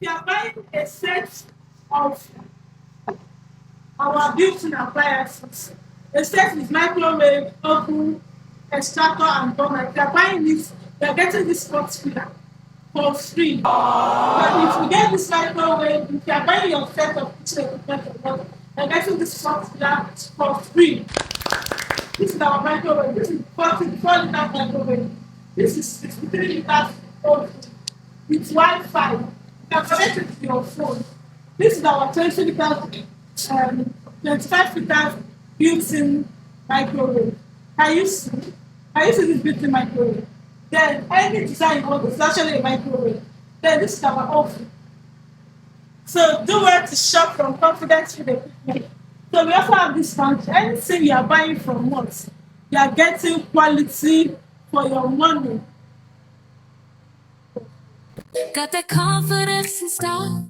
If you are buying a set of our built-in appliances, a set with microwave, oven, extractor, and burner, if you are buying this, you are getting this pot spinner for free. But if you get this microwave, if you are buying your set of kitchen equipment for money, you are getting this pot spinner for free. This is our microwave. This is 44 liter microwave. This is 63 liters oven with Wi-Fi. You can connect it to your phone. This is our 20 liters, 25 liters built-in microwave. Can you see? Can you see this built-in microwave? Then any design you want is actually a microwave. Then this is our oven. So do well to shop from Confidence Food Equipment. So we also have discount. Anything you are buying from us, you are getting quality for your money. Got that confidence in style.